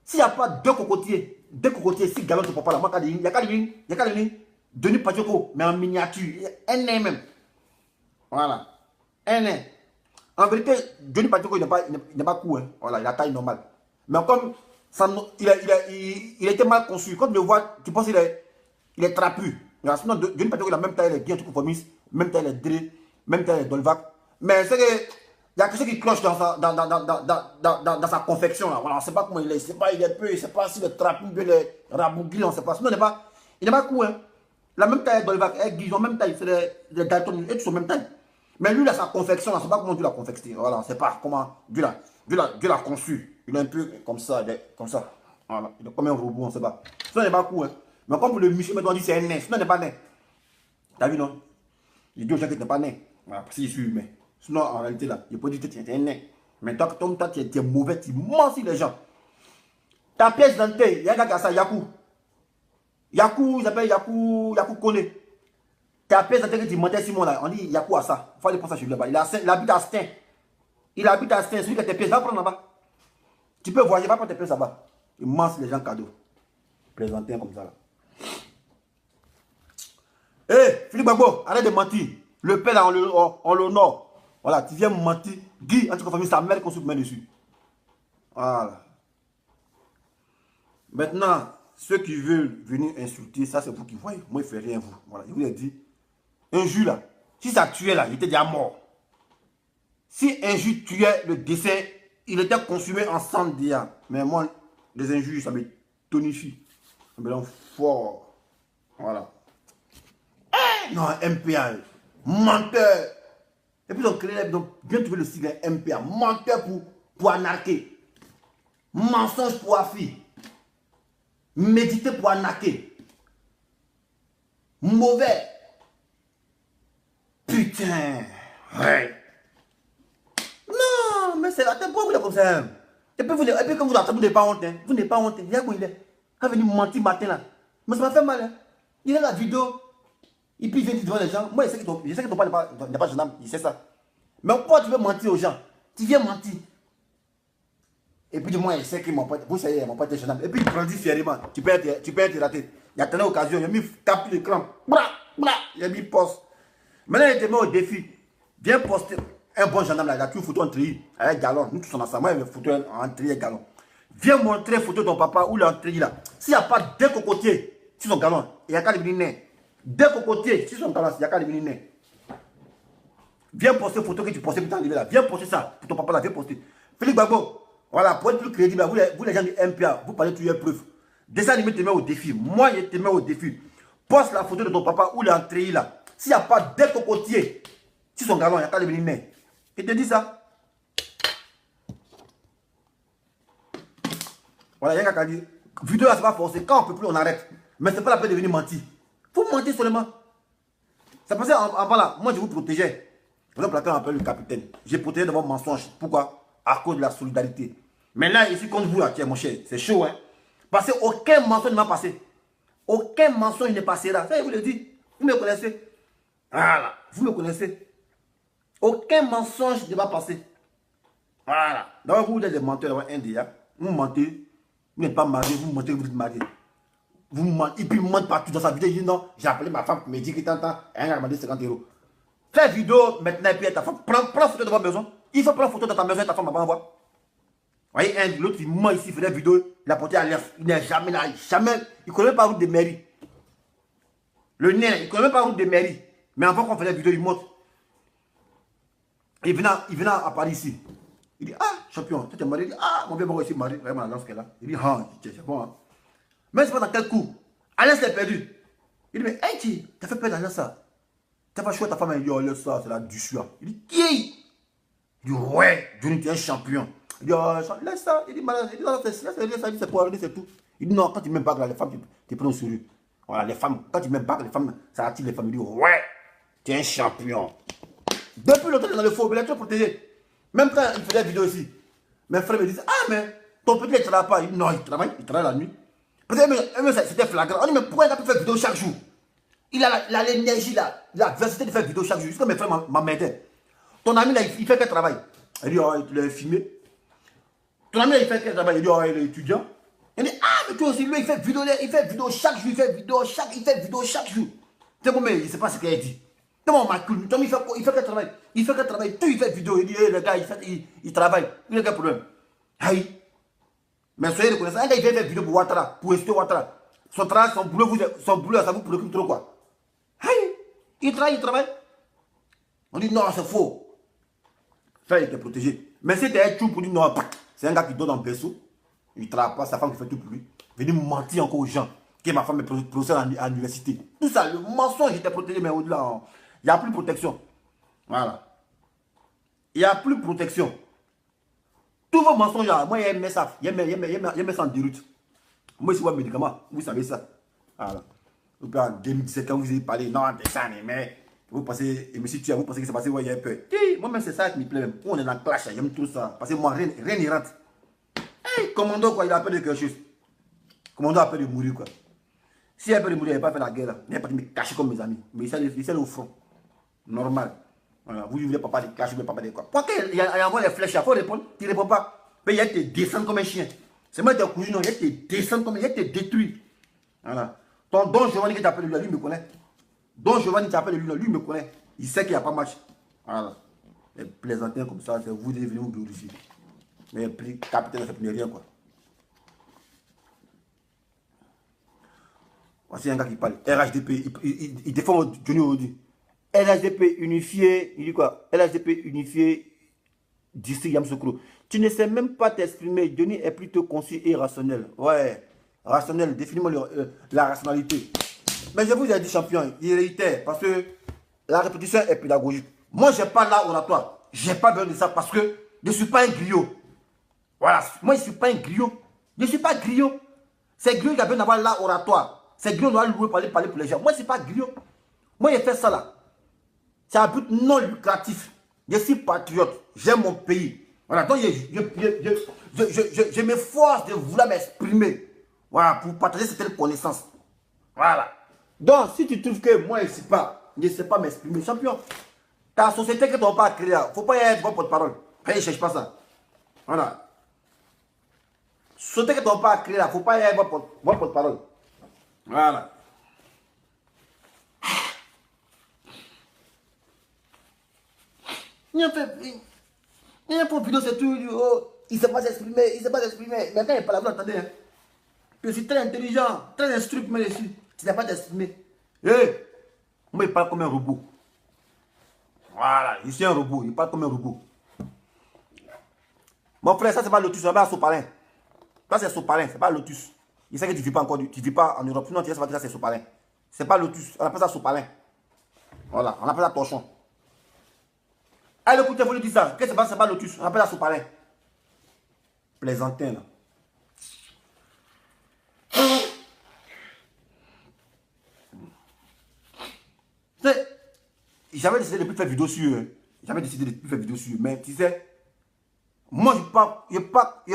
S'il n'y a pas deux cocotiers, 6 galons de papa là, il n'y a qu'à devenir Denis Pachoko, mais en miniature. Un nain même. Voilà. Un nain. En vérité, Denis Pachoko, il n'est pas court. Hein. Voilà, il a taille normale. Mais comme ça, il était mal conçu. Quand tu le vois, tu penses qu'il est trapu. Sinon, Denis Pachoko, il a même taille, il est bien tout conformiste, même taille, il est dré, même taille, il est dolvac. Mais c'est que. Il y a quelque chose qui cloche dans sa confection. Là. Voilà, on ne sait pas comment il est. Il est peu, il ne sait pas s'il est trapu, il est rabougri, on ne sait pas. Sinon, il n'est pas court. Hein. La même taille dans le vac, ils ont même taille, c'est les Dalton, ils sont même taille. Mais lui, il a sa confection, on ne sait pas comment Dieu l'a confectionné. Voilà, on ne sait pas comment Dieu l'a conçu. Il est un peu comme ça, il est comme ça. Voilà, il est comme un robot, on ne sait pas. Sinon, il n'est pas court. Hein. Mais comme le monsieur maintenant dit c'est un nain, sinon, il n'est pas nain. T'as vu, non? Il dit aux gens que tu n'es pas nain. Voilà, parce qu'il est humain. Sinon, en réalité, là, il peut dire que tu es un nain. Mais toi, tu es mauvais, tu mens sur les gens. Ta pièce d'identité, il y a un gars qui a ça, Yakou. Yakou, il s'appelle Yakou Kone. Ta pièce d'identité que tu mentais Simon là, on dit Yakou a ça. Il faut aller prendre ça chez lui là-bas. Il habite à Stein. Il habite à Stein, celui qui a tes pièces, va prendre là-bas. Tu peux voyager, va prendre tes pièces là-bas. Il ment sur les gens cadeaux. Plaisantin comme ça là. Hé, Philippe Gbagbo, arrête de mentir. Le père là, on l'honore. Voilà, tu viens me mentir. Guy, en tout cas, sa mère qu'on se met dessus. Voilà. Maintenant, ceux qui veulent venir insulter, ça c'est vous qui voyez. Moi, je ne fais rien, vous. Voilà, je vous l'ai dit. Un jus là, si ça tuait là, il était déjà mort. Si un jus tuait le décès, il était consumé en sang déjà. Mais moi, les injures, ça me tonifie. Ça me rend fort. Voilà. Non, MPA, menteur. Et puis, ils ont bien trouvé le sigle MPA. Menteur pour anarquer. Mensonge pour affi. Méditer pour anarquer. Mauvais. Putain. Ouais. Non, mais c'est la tête. Pourquoi vous êtes comme ça? Et puis quand vous l'attendez, vous n'avez pas honte. Hein. Vous n'avez pas honte. Il y a où il est. Il est venu mentir matin là. Mais ça m'a fait mal. Hein. Il a la vidéo. Et puis il vient devant les gens. Moi, je sais que ton père n'est pas jeune homme. Il sait ça. Mais pourquoi tu veux mentir aux gens? Tu viens mentir. Et puis moi, il sait que mon pote, vous savez, mon pote est jeune homme. Et puis il grandit fièrement. Tu peux être raté. Il y a telle occasion. Il a mis tape l'écran. Il a mis poste. Maintenant, il te met au défi. Viens poster un bon gendarme là. Il a pris une photo en tri avec galon. Nous tous ensemble. Moi, il y a une photo en tri avec galon. Viens montrer une photo de ton papa où il est en tri là. S'il n'y a pas deux cocotiers sur son galon, il n'y a qu'à devenir né. Deux cocotiers sur son galon, il n'y a qu'à devenir né. Viens poster une photo que tu postais pour t'enlever là. Viens poster ça pour ton papa là. Viens poster. Philippe Gbagbo, voilà, pour être plus crédible, vous les gens du MPA, vous parlez de preuve. Dessin animé te met au défi. Moi, je te mets au défi. Poste la photo de ton papa où il est entré là. S'il n'y a pas d'un cocotier, si son galon, il n'y a qu'à le venir. Je te dis ça. Voilà, il y a qu'à dire. Vidéo là, c'est pas forcé. Quand on peut plus, on arrête. Mais c'est pas la peine de venir mentir. Faut mentir seulement. C'est parce qu'avant là, moi je vous protégeais. Par exemple, là, on appelle le capitaine. J'ai protégé de vos mensonges. Pourquoi? À cause de la solidarité. Mais là, ici, contre vous, là, tiens, mon cher, c'est chaud, hein. Parce qu'aucun mensonge ne m'a passé. Aucun mensonge ne passera. Ça, je vous le dis. Vous me connaissez. Voilà. Vous me connaissez. Aucun mensonge ne va passer. Voilà. D'abord, vous êtes des menteurs, un dia. Vous mentez. Vous n'êtes pas marié. Vous mentez, vous êtes marié. Vous mentez. Et puis, vous mentez partout dans sa vidéo. Il dit non, j'ai appelé ma femme pour me dire qu'il t'entend. Elle a demandé 50 €. Fais vidéo maintenant et puis ta femme. Prends photo de ta maison. Il faut prendre photo de ta maison et ta femme va pas en voir. Vous voyez, l'autre, il ment ici, il fait des vidéos, il a porté à l'air. Il n'est jamais là, jamais. Il ne connaît même pas la route de mairie. Le nez, il ne connaît même pas la route de mairie. Mais avant qu'on fait des vidéos, il monte. Il venait à Paris ici. Il dit, ah, champion, tu es marié. Il dit, ah, mon vieux bon ici, marié. Vraiment, dans ce cas-là. Il dit, ah, c'est bon. Hein. Mais c'est pas dans quel coup. Alain s'est perdu. Il dit, mais, hey, tu as fait perdre Alain ça. Tu as pas choisi ta femme. Il dit, oh, laisse ça, c'est la duchua. Il dit, qui? Il dit, ouais, Johnny, tu es un champion. Il dit, oh, laisse ça. Il dit, malade. Il dit, non, c'est pour arriver, c'est tout. Il dit, non, quand tu m'aimes pas, les femmes, tu prends au sérieux. Voilà, les femmes, quand tu m'aimes pas, les femmes, ça attire les femmes. Il dit, ouais, tu es un champion. Depuis longtemps, il est dans le faux, il est toujours protégé. Même quand il faisait des vidéos ici, mes frères me disent, ah, mais ton petit, il ne travaille pas. Il dit, non, il travaille la nuit. Peut-être c'était flagrant. On dit, mais pourquoi il n'a pas fait vidéo chaque jour? Il a l'énergie, la diversité de faire vidéo chaque jour. Jusqu'à mes frères m'embêtaient. Ton ami, là, il fait quel travail? Il dit, oh, il est filmé. Ton ami, là, il fait quel travail? Il dit, oh, il est étudiant. Il dit, ah, mais toi aussi, lui, il fait vidéo chaque jour, il fait vidéo chaque jour. C'est bon, mais il ne sait pas ce qu'il a dit. Comment on m'accuse? Tom, il fait quel travail? Il fait quel travail? Tout, il fait vidéo. Il dit, hey, le gars, il travaille. Il a quel problème? Aïe. Mais soyez reconnaissants. Un gars, il vient faire vidéo pour Ouattara, pour Esto Ouattara. Son travail, son boulot, ça vous préoccupe trop, quoi. Aïe. Il travaille. On dit, non, c'est faux. Ça, il était protégé. Mais si t'es un chou pour dire, non, c'est un gars qui donne en berceau. Il ne travaille pas, sa femme qui fait tout pour lui. Venir mentir encore aux gens. Que ma femme est professeure à l'université. Tout ça, le mensonge, j'étais protégé, mais au-delà, il n'y a plus de protection. Voilà. Il n'y a plus de protection. Tous vos mensonges, moi, il y a ça. Il y a ça en déroute. Moi, c'est un médicament. Vous savez ça. Voilà. En 2017, quand vous avez parlé, non, dessin, mais vous pensez, et monsieur Tua, vous pensez que c'est passé, ouais, il y a peur. Moi-même, c'est ça qui me plaît. Même. On est dans le clash, j'aime tout ça. Parce que moi, rien n'y rentre. Hey, commando, quoi, il a peur de quelque chose. Commando a peur de mourir, quoi. Si il a peur de mourir, il n'a pas fait la guerre, là. Il n'a pas dit me cacher comme mes amis. Mais il s'est au front. Normal. Voilà. Vous ne voulez pas de cacher, vous ne voulez pas de quoi. Pourquoi il y a envoyé les flèches, il faut répondre. Tu ne réponds pas. Mais il y a te descendre comme un chien. C'est moi qui t'ai cousu, non, il y a te descendre comme un chien, il y a te détruire. Voilà. Ton Don Giovanni qui t'appelle lui me connaît. Don Giovanni qui t'appelle lui me connaît. Il sait qu'il n'y a pas match. Voilà. Les plaisantins comme ça, c'est vous devez venir vous glorifier. Mais le capitaine ne fait plus rien, quoi. Voici un gars qui parle. RHDP, il défend Johnny Odi. LHDP unifié, il dit quoi? LHDP unifié, district Yamoussoukro. Tu ne sais même pas t'exprimer. Johnny est plutôt concis et rationnel. Ouais, rationnel, définis-moi la rationalité. Mais je vous ai dit, champion, il réitère, parce que la répétition est pédagogique. Moi, je n'ai pas l'art oratoire. Je n'ai pas besoin de ça parce que je ne suis pas un griot. Voilà, moi, je ne suis pas un griot. Je ne suis pas griot. C'est griot qui a besoin d'avoir l'art oratoire. C'est griot, on doit louer, parler pour les gens. Moi, ce n'est pas griot. Moi, j'ai fait ça là. C'est un but non lucratif. Je suis patriote. J'aime mon pays. Voilà, donc je m'efforce de vouloir m'exprimer. Voilà, pour partager certaines connaissances. Voilà. Donc, si tu trouves que moi, je ne sais pas m'exprimer, champion, ta société que tu n'as pas créée, il ne faut pas y être bon porte-parole. Après, ne cherche pas ça. Voilà. Société que tu n'as pas créée, il ne faut pas y être bon porte-parole. Voilà. Il y a une vidéo, c'est tout. Il ne sait pas s'exprimer, Mais quand il parle, vous entendez. Hein? Je suis très intelligent, très instruit, mais ici. Tu n'as pas d'exprimer. Moi, il parle comme un robot. Voilà, je suis un robot, il parle comme un robot. Mon frère, ça, c'est pas Lotus, c'est pas Sopalin. Ça, c'est Sopalin, c'est pas Lotus. Il sait que tu ne vis pas encore, tu vis pas en Europe. Sinon, tu vas dire que c'est sopalin. C'est pas lotus, on appelle ça sopalin. Voilà, on appelle ça torchon. Allez, écoutez, vous lui dites ça. Qu'est-ce que c'est pas lotus, on appelle ça sopalin. Plaisantin, là. J'avais décidé de ne plus faire vidéo sur eux. J'avais décidé de ne plus faire vidéo sur eux. Mais tu sais, moi, je ne peux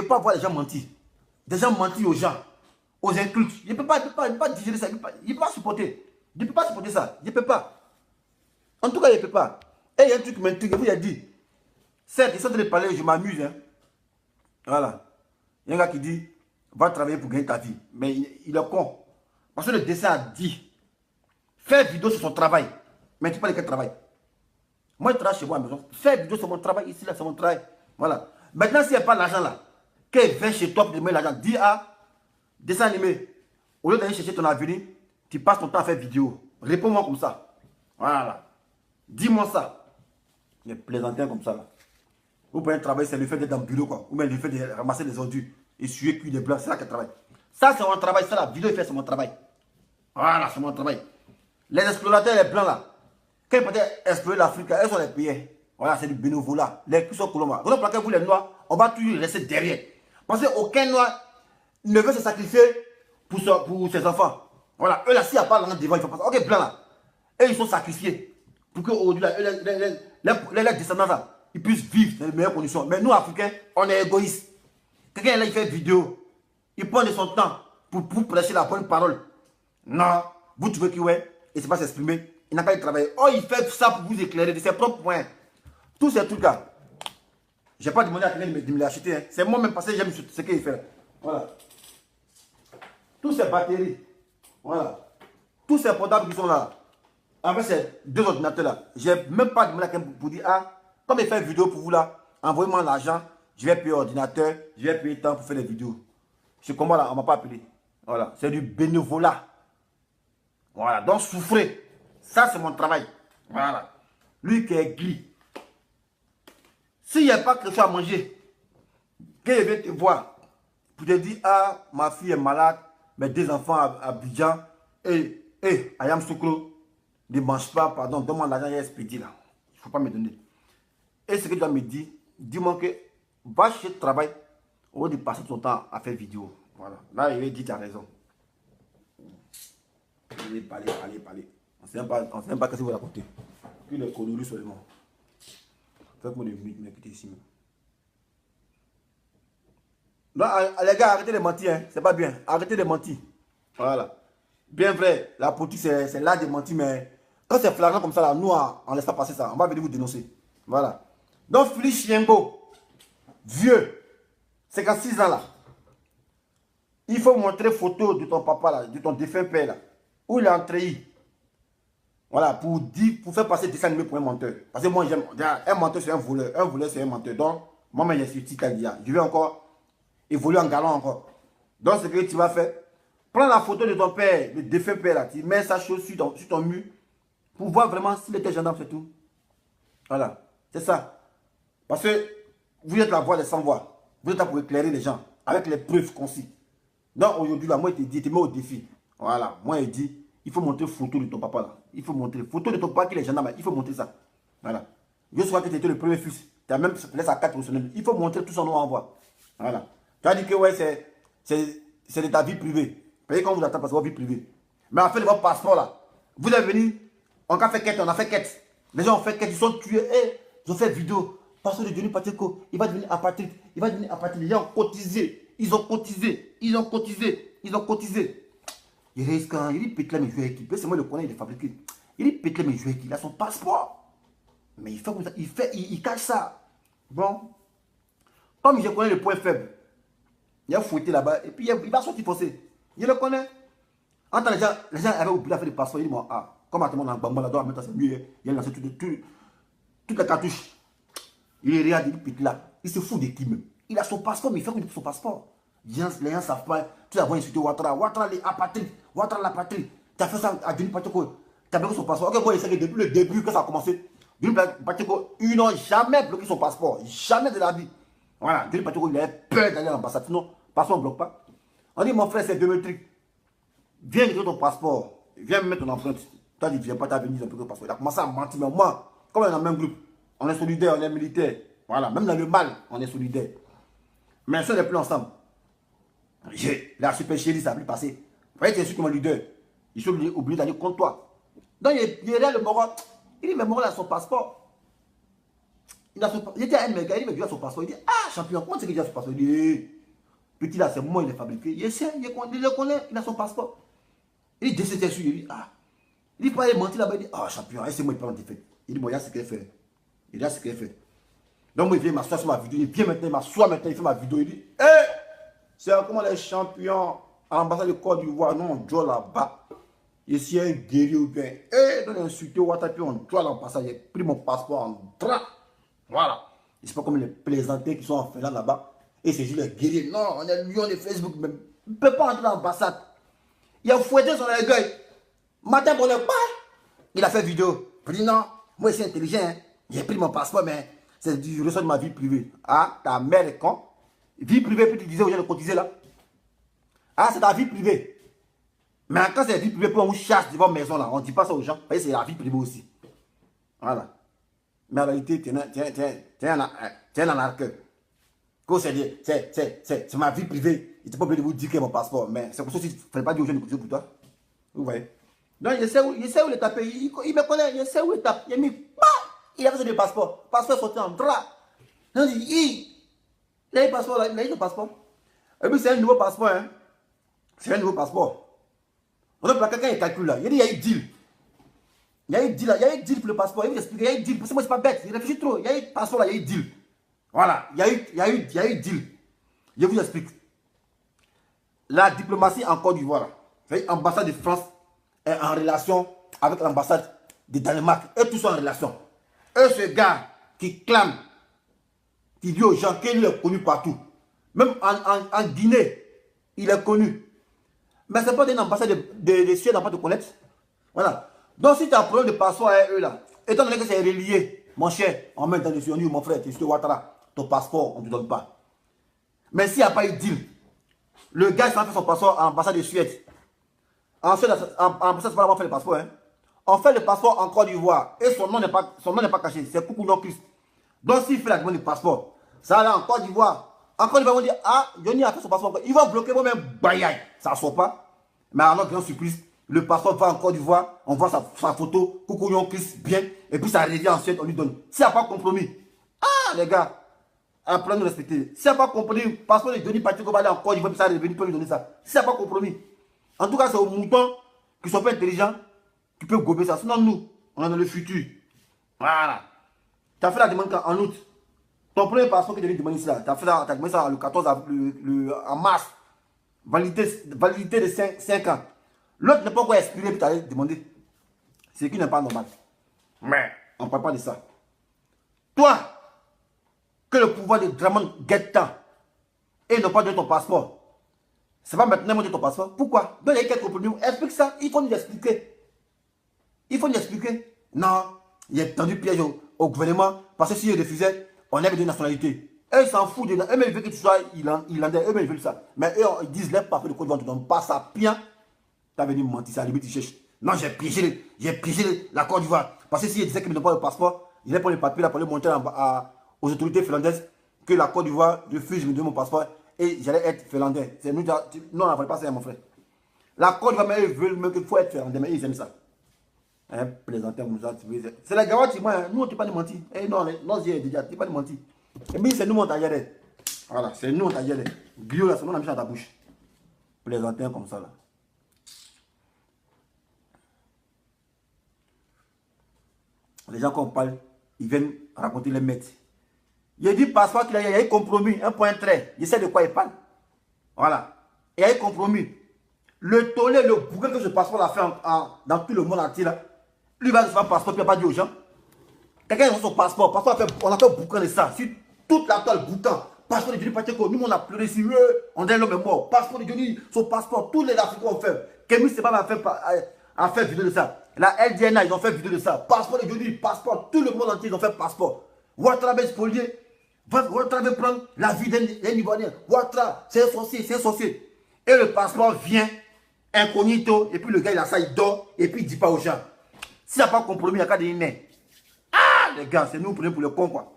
pas voir les gens mentir. Des gens mentir aux gens, aux incultes. Je ne peux pas digérer ça. Je ne peux pas supporter. Je ne peux pas supporter ça. Je ne peux pas. En tout cas, je ne peux pas. Et il y a un truc qui m'intrigue. Je vous ai dit. Certes, ils sont en train de parler, je m'amuse. Hein. Voilà. Il y a un gars qui dit, va travailler pour gagner ta vie. Mais il est con. Parce que le dessin a dit, faire vidéo sur son travail. Mais tu parles de quel travail? Moi, je travaille chez moi à la maison. Faire vidéo sur mon travail, ici, là, c'est mon travail. Voilà. Maintenant, s'il n'y a pas l'argent là, qu'elle vient chez toi pour te mettre l'argent, dis à dessin animé. Au lieu d'aller chercher ton avenir, tu passes ton temps à faire vidéo. Réponds-moi comme ça. Voilà. Dis-moi ça. Les plaisantins comme ça là. Vous pouvez travailler, c'est le fait d'être dans le bureau quoi. Ou même le fait de ramasser des ordures et suer cuire des blancs. C'est là qu'elle travaille. Ça, c'est mon travail. Ça, la vidéo, c'est mon travail. Voilà, c'est mon travail. Les explorateurs, les blancs là, quand ils partaient explorer l'Afrique, elles sont les pays. Voilà, c'est du bénévolat. Les plus sont colomba. Vous pour vous les noirs, on va toujours rester derrière. Parce qu'aucun noir ne veut se sacrifier pour ses enfants. Voilà, eux là, s'il n'y a pas l'argent devant, il faut passer. Ok, blanc là. Et ils sont sacrifiés. Pour que aujourd'hui, les descendants là, ils puissent vivre dans les meilleures conditions. Mais nous, Africains, on est égoïstes. Quelqu'un là, il fait vidéo. Il prend de son temps pour prêcher la bonne parole. Non, vous trouvez qu'il ouais, il ne sait pas s'exprimer. Il n'a pas de travail. Oh, il fait ça pour vous éclairer de ses propres points. Tous ces trucs-là. Je n'ai pas demandé à quelqu'un de me les acheter. Hein. C'est moi-même parce que j'aime ce qu'il fait. Voilà. Tous ces batteries. Voilà. Tous ces portables qui sont là. Avec ces deux ordinateurs-là. Je n'ai même pas demandé à quelqu'un pour dire, ah, comme il fait une vidéo pour vous là, envoyez-moi l'argent, je vais payer l'ordinateur, je vais payer le temps pour faire des vidéos. Je comprends là, on ne m'a pas appelé. Voilà. C'est du bénévolat. Voilà. Donc souffrez. Ça, c'est mon travail. Voilà. Lui qui est gris. S'il n'y a pas quelque chose à manger, quand il vient te voir, pour te dire, ah, ma fille est malade, mes deux enfants à Abidjan, et Ayam Soukro, ne mange pas, pardon, donne-moi l'argent, il y a expédié là. Il ne faut pas me donner. Et ce que tu dois me dire, dis-moi que va chercher le travail, au lieu de passer ton temps à faire vidéo. Voilà. Là, il va dire, tu as raison. Allez, parler. On ne sait même pas ce que vous racontez. Puis le coloris seulement. Faites-moi des minutes, mais quittez ici. Non, les gars, arrêtez de mentir. Hein. C'est pas bien. Arrêtez de mentir. Voilà. Bien vrai, la politique, c'est l'art de mentir, mais quand c'est flagrant comme ça, là, nous, on ne laisse pas passer ça. On va venir vous dénoncer. Voilà. Donc, Philippe Chiengo, vieux, 56 ans là, il faut montrer photo de ton papa là, de ton défunt père là, où il est entré. Voilà, pour faire passer dessin animé pour un menteur. Parce que moi, j'aime. Un menteur, c'est un voleur. Un voleur, c'est un menteur. Donc, moi-même, je suis petit candidat. Je vais encore évoluer en galant encore. Donc, ce que tu vas faire, prends la photo de ton père, le défunt père là, tu mets sa chose sur ton mur pour voir vraiment s'il était gendarme, c'est tout. Voilà, c'est ça. Parce que vous êtes la voix des sans-voix. Vous êtes là pour éclairer les gens avec les preuves concis. Donc, aujourd'hui, là, moi, je te mets au défi. Voilà, moi, je dis. Il faut montrer photo de ton papa là. Il faut montrer photo de ton papa qui est gendarme. Il faut montrer ça. Voilà. Je crois que tu étais le premier fils. Tu as même laissé à 4 professionnels. Il faut montrer tout son nom en voix. Voilà. Tu as dit que ouais, c'est de ta vie privée. Payez quand vous attendez parce que votre vie privée. Mais en fait, votre passeport là, vous êtes venu, on a fait quête, on a fait quête. Les gens ont fait quête, ils sont tués. Ils ont fait vidéo. Passeport de Johnny Pacheco, il va devenir apatride. Il va devenir apatride. Les gens ont cotisé. Ils ont cotisé. Ils ont cotisé. Ils ont cotisé. Il risque quand il pète là mes joueurs équipes. C'est moi le connais, il est fabriqué. Il pète là mes joueurs équipes. Il a son passeport. Mais il fait comme ça. Il cache ça. Bon. Comme je connais le point faible, il a fouetté là-bas. Et puis il va sortir forcé. Je le connais. Entre les gens avaient oublié à faire le passeport. Il dit moi, ah, comme à tout le monde en bambou là-dedans, maintenant c'est mieux. Il a lancé toutes les cartouches. Il est regarde, il pète là. Il se fout des qui même. Il a son passeport, mais il fait comme son passeport. Les gens ne savent pas. Tu as insulté Ouattara. Ouattara, les apatrides. Ouattara, la patrie. Tu as fait ça à Johnny Pacheco. Tu as bloqué son passeport. Ok, moi, il sait que depuis le début, que ça a commencé, Johnny Pacheco, ils n'ont jamais bloqué son passeport. Jamais de la vie. Voilà. Johnny Pacheco, il avait peur d'aller à l'ambassade. Sinon, passeport, on ne bloque pas. On dit, mon frère, c'est biométrique. Viens retirer ton passeport. Viens me mettre ton empreinte. Toi, tu ne viens pas, tu as venu ton passeport. Il a commencé à mentir. Mais moi, comme on est dans le même groupe, on est solidaire, on est militaire. Voilà, même dans le mal, on est solidaire. Mais si on n'est plus ensemble, la super chérie, ça n'a plus passé. Vous voyez, tu es sûr que mon leader, il suis obligé d'aller contre toi. Donc, il est là, le Moron. Il dit, mais Moron a son passeport. Il dit à un mec, il dit, mais il a son passeport. Il dit, ah, champion, comment c'est qu'il a son passeport? Il dit, petit là, c'est moi, il est fabriqué. Il sait, il le connaît, il a son passeport. Il dit, c'est sûr, il dit, ah. Il dit, pas, il mentit là-bas, il dit, ah, champion, c'est moi, il prend défaite. Il dit, bon, il y a ce qu'il fait. Il y a ce qu'il fait. Donc, moi, il vient m'asseoir sur ma vidéo. Il vient maintenant, il m'assoit maintenant, il fait ma vidéo. Il dit, hé, c'est comment les champions à l'ambassade de Côte d'Ivoire, non, on doit là-bas. Ici, un guerrier ou bien, hé, dans l'insulté, on doit l'ambassade. J'ai pris mon passeport en drap. Voilà. C'est pas comme les plaisantés qui sont en Finlande là-bas. Et c'est juste les guerriers. Non, on est lion de Facebook même. On ne peut pas entrer dans l'ambassade. Il a fouetté son orgueil. Matin pour le pas. Il a fait vidéo. Il dit non, moi je suis intelligent. Hein. J'ai pris mon passeport, mais c'est du ressort de ma vie privée. Ah, ta mère est con. Vie privée, puis tu disais aux gens de cotiser là. Ah, c'est ta vie privée. Mais quand c'est vie privée, pour on vous chasse devant maison là, on ne dit pas ça aux gens. Vous voyez, c'est la vie privée aussi. Voilà. Mais en réalité, tu es un anarcheur. C'est ma vie privée. Il n'était pas obligé de vous dire que mon passeport. Mais c'est pour ça qu'il ne fallait pas dire aux gens de cotiser pour toi. Vous voyez. Donc, il sait où il est tapé. Il me connaît, il sait où il est tapé. Il a mis, bah, il a fait son passeport. Le passeport est sorti en drap. Il a dit, il a eu le passeport là, il a eu le passeport. Et puis, c'est un nouveau passeport. Hein. C'est un nouveau passeport. Donc, quelqu'un il calcule là. Il a dit, il y a eu deal. Il y a eu deal là. Il y a eu deal pour le passeport. Il vous explique, il y a eu deal. Parce que moi, c'est pas bête. Il réfléchit trop. Il y a eu le passeport là, il y a eu deal. Voilà. Il y a eu deal. Je vous explique. La diplomatie en Côte d'Ivoire, l'ambassade de France est en relation avec l'ambassade de Danemark. Eux tous sont en relation. Eux, ce gars qui clame, qui dit aux gens qu'il est connu partout. Même en Guinée, il est connu. Mais ce n'est pas une ambassade de Suède, on ne va pas te connaître. Voilà. Donc si tu as un problème de passeport à eux là, étant donné que c'est relié, mon cher, on met dans le suivi, mon frère, tu es Ouattara, ton passeport, on ne te donne pas. Mais s'il n'y a pas eu de deal, le gars, il s'en fait son passeport à l'ambassade de Suède. En Suède, c'est pas là qu'on fait le passeport. Hein. On fait le passeport en Côte d'Ivoire. Et son nom n'est pas caché. C'est Koukounion Christ. Donc, s'il fait la demande du passeport, ça là en Côte d'Ivoire. En Côte d'Ivoire, on dit, ah, Yoni a fait son passeport. Il va bloquer moi-même. Bayaï. Ça ne sort pas. Mais à notre grande surprise, le passeport va en Côte d'Ivoire. On voit sa photo. Koukounion Christ, bien. Et puis, ça revient en Suède. On lui donne. S'il n'y a pas compromis. Ah, les gars. Après, nous respecter. S'il n'y a pas compromis, le passeport de Denis Patrick va aller en Côte d'Ivoire. Puis ça revient. Peut lui donner ça. S'il n'y a pas compromis. En tout cas, c'est aux moutons qui ne sont pas intelligents qui peuvent gober ça. Sinon, nous, on est dans le futur. Voilà. Tu as fait la demande en août. Ton premier passeport que tu as demandé ici, tu as demandé ça le 14 avril, en mars. Validité de 5 ans. L'autre n'est pas encore expiré, puis tu as demandé. Ce qui n'est pas normal. Mais on ne parle pas de ça. Toi, que le pouvoir de Draman Guetta et ne pas donner ton passeport. C'est pas maintenant monter ton passeport. Pourquoi? Donc il y a quelques problèmes. Explique ça. Il faut nous expliquer. Il faut nous expliquer. Non, il a tendu piège au gouvernement parce que s'il refusait, on avait des nationalités. Eux, ils s'en foutent. Eux, ils veulent que tu sois irlandais. Eux, ils veulent ça. Mais eux, ils disent, les papiers de Côte d'Ivoire, tu ne donnes pas ça. Bien. Tu as venu mentir. C'est à la limite, tu cherches. Non, j'ai piégé la Côte d'Ivoire. Parce que s'il disait qu'il ne donne pas le passeport, il allait prendre les papiers là pour les montrer aux autorités finlandaises que la Côte d'Ivoire refuse de me donner mon passeport. Et j'allais être finlandais. Nous, on n'a pas ça, mon frère. La Côte d'Ivoire, mais ils veulent qu'il faut être finlandais, mais ils aiment ça. Hein, plaisanter comme ça, c'est la garotte, moi, nous, on ne peut pas nous mentir. Eh non, non, j'ai déjà, tu ne peux pas nous mentir. Et bien, c'est nous, on t'a géré. Voilà, c'est nous, on t'a géré. Guillaume, là, c'est nous, on a mis dans ta bouche. Plaisanter comme ça, là. Les gens, quand on parle, ils viennent raconter les maîtres. Il a dit passeport qu'il y a eu compromis, un point trait. Je sais de quoi il parle. Voilà. Il y a eu compromis. Le tollé, le bouquin que ce passeport a fait dans tout le monde entier, là, lui va recevoir un passeport, puis il n'a pas dit aux gens. Quelqu'un a son passeport. On a fait bouquin de ça. Sur toute la toile, bouquin. Passeport de Johnny Pacheco. Nous, on a pleuré ici. On dit l'homme est mort. Passeport de Johnny, son passeport. Tous les Africains ont fait. Kémy Seba a fait vidéo de ça. La LDNA, ils ont fait vidéo de ça. Passeport de Johnny, passeport. Tout le monde entier, ils ont fait passeport. Ouattara spolié. Ouattara veut prendre la vie d'un Ivoirien. Ouattara, c'est un sorcier, c'est un sorcier. Et le passeport vient incognito. Et puis le gars, il a ça, il dort. Et puis il ne dit pas aux gens. S'il n'y a pas de compromis, il n'y a qu'à dire mais. Ah, les gars, c'est nous prenez pour les cons, quoi.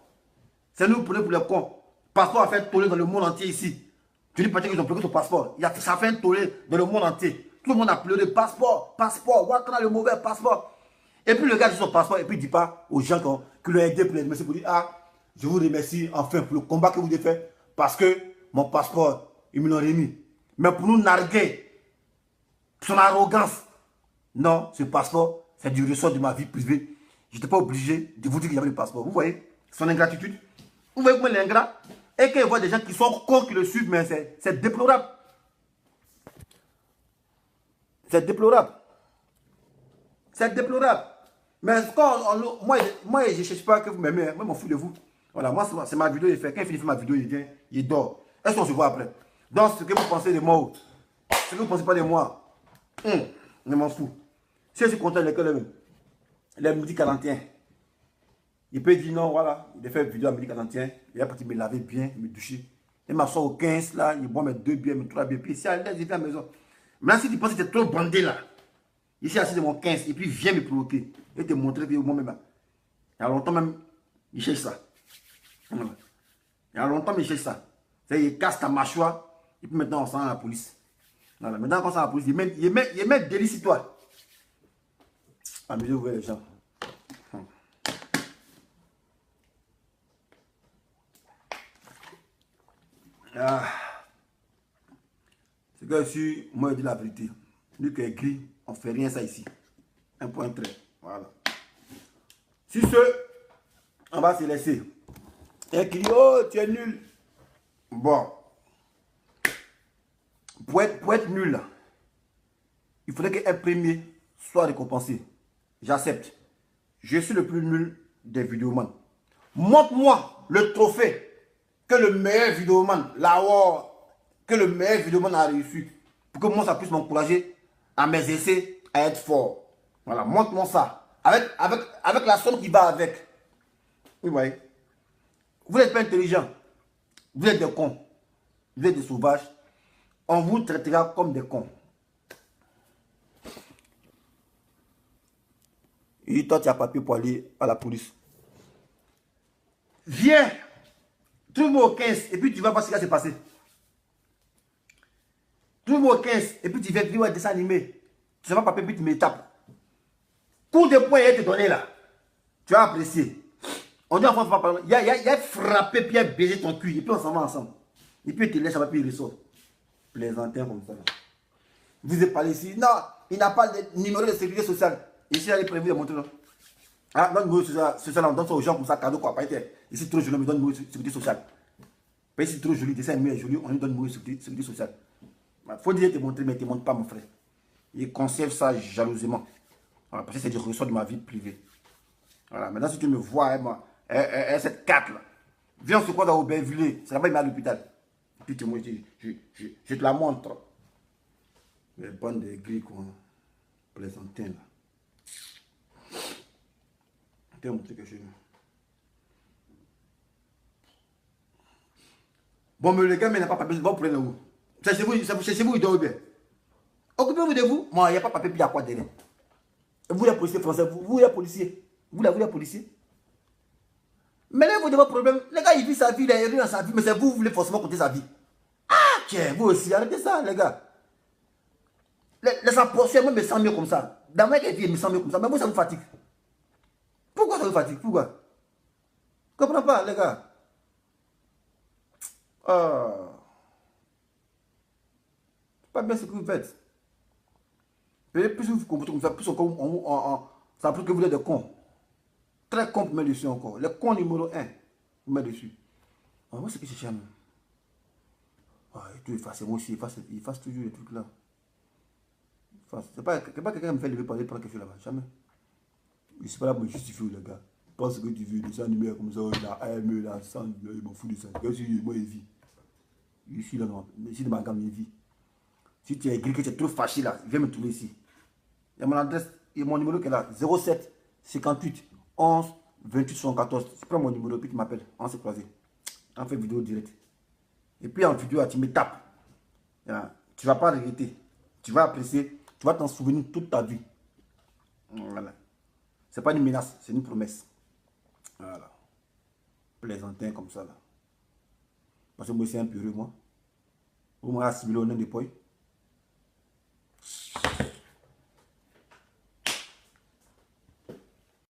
C'est nous prenez pour les cons. Passeport a fait toller dans le monde entier ici. Tu dis pas qu'ils ont bloqué son passeport. Ça a fait un tollé dans le monde entier. Tout le monde a pleuré. Passeport, passeport. Ouattara, le mauvais passeport. Et puis le gars dit son passeport. Et puis il ne dit pas aux gens qui l'ont aidé pour les remercier. Pour dire, ah, je vous remercie enfin pour le combat que vous avez fait. Parce que mon passeport, ils me l'ont remis. Mais pour nous narguer, son arrogance. Non, ce passeport, c'est du ressort de ma vie privée. Je n'étais pas obligé de vous dire qu'il y avait le passeport. Vous voyez son ingratitude. Vous voyez comment il est ingrat. Et qu'il voit des gens qui sont cons qui le suivent, mais c'est déplorable. C'est déplorable. C'est déplorable. Mais quand moi, je ne cherche pas que vous m'aimez. Moi, je m'en fous de vous. Voilà, moi, c'est ma vidéo. Quand il finit ma vidéo, il vient, il dort. Est-ce qu'on se voit après? Donc, ce que vous pensez de moi, ce que vous ne pensez pas de moi, je m'en fous. Si je suis content de l'école, les midi 41. Il peut dire non, voilà, il a fait une vidéo à midi 41. Il a parti me laver bien, me doucher. Il m'assoit au 15 là, il boit mes 2 bières, mes 3 bières. Puis ici, il est à la maison. Maintenant, si tu penses que tu es trop bandé là, ici assis de mon 15, et puis il vient me provoquer. Et te montrer que moi-même, il y a longtemps même, il cherche ça. Il y a longtemps, il cherche ça. Il casse ta mâchoire, et puis maintenant, on s'en va à la police. Voilà. Maintenant, quand on s'en va à la police, il met délice sur toi. Amusez-vous, les gens. Ah. C'est que si moi je dis la vérité, lui qui est gris, on ne fait rien ça ici. Un point trait. Voilà. Si ce, on va se laisser. Et qui dit, oh, tu es nul. Bon. Pour être nul, il faudrait qu'un premier soit récompensé. J'accepte. Je suis le plus nul des vidéomans. Montre-moi le trophée que le meilleur vidéoman, l'award, que le meilleur vidéoman a réussi. Pour que moi, ça puisse m'encourager à mes essais, à être fort. Voilà, montre-moi ça. Avec la somme qui va avec. Oui, voyez. Vous n'êtes pas intelligent. Vous êtes des cons. Vous êtes des sauvages. On vous traitera comme des cons. Et toi, tu as papier pour aller à la police. Viens. Trouve-moi au 15 et puis tu vas voir ce qui va se passer. Trouve-moi au 15 et puis tu vas vivre un dessin animé. Tu vas papier puis tu me tapes. Coup de poing, il te donné là. Tu vas apprécier. On dit en France, il y a frappé puis il a baisé ton cul et puis on s'en va ensemble. Et puis il te laisse, ça va puis il ressort. Plaisantin comme ça. Vous êtes parlé ici. Non, il n'a pas de numéro de sécurité sociale. Ici, il est prévu de montrer. Ah, donne le numéro social, on donne ça aux gens comme ça, cadeau quoi. Ici, trop joli, on me donne le numéro de sécurité sociale. Ici, trop joli, dessin animé est joli, on lui donne le numéro de sécurité sociale. Il faut dire te montrer, mais ne te montre pas, mon frère. Il conserve ça jalousement. Voilà, parce que c'est du ressort de ma vie privée. Voilà, maintenant, si tu me vois, cette carte là, viens, on se croise à Aubervilliers, c'est là-bas, il m'a à l'hôpital. Puis je te la montre. Les bandes de gris qu'on plaisantin là. Je vais te montrer quelque chose. Bon, mais le gars, il n'a pas papier, il va prendre où? C'est chez vous, il dort bien. Occupez-vous de vous. Moi, il n'y a pas papier, puis il y a quoi derrière? Vous, les policiers français, vous, les policiers. Vous, les policiers. Mais là, vous avez vos problèmes. Le gars, il vit sa vie, il est dans sa vie, mais c'est vous, vous voulez forcément compter sa vie. Ah, tiens, vous aussi, arrêtez ça, les gars. Les approcher, moi, me sens mieux comme ça. Dans ma vie, il me sent mieux comme ça. Mais moi, ça vous fatigue. Pourquoi ça vous fatigue? Pourquoi? Je ne comprends pas, les gars. C'est pas bien ce que vous faites. Et plus vous comportez comme ça, plus ça prouve que vous êtes des cons. Très con pour mettre dessus encore. Le con numéro 1, vous mettez dessus. Moi, c'est que je cherche. Et tout efface, moi aussi, il efface toujours les trucs là. C'est pas quelqu'un qui me fait lever pour aller prendre quelque chose là-bas. Jamais. Je ne suis pas là pour me justifier, les gars. Pense que tu veux, des animés comme ça, la AM, la sang, je m'en fous de ça. Moi, je vis. Je suis là, ici de ma gamme, je vis. Si tu es gris, que tu es trop fâché là, viens me trouver ici. Il y a mon adresse, et mon numéro qui est là, 07 58 11 28 74. Tu prends mon numéro, puis tu m'appelles, on s'est croisé. On fait vidéo directe. Et puis en vidéo, tu me tapes. Tu ne vas pas regretter. Tu vas apprécier. Tu vas t'en souvenir toute ta vie. Voilà. Ce n'est pas une menace, c'est une promesse. Voilà. Plaisantin comme ça là. Parce que moi c'est un pureux moi. Vous m'avez assimilé au nom de Poy.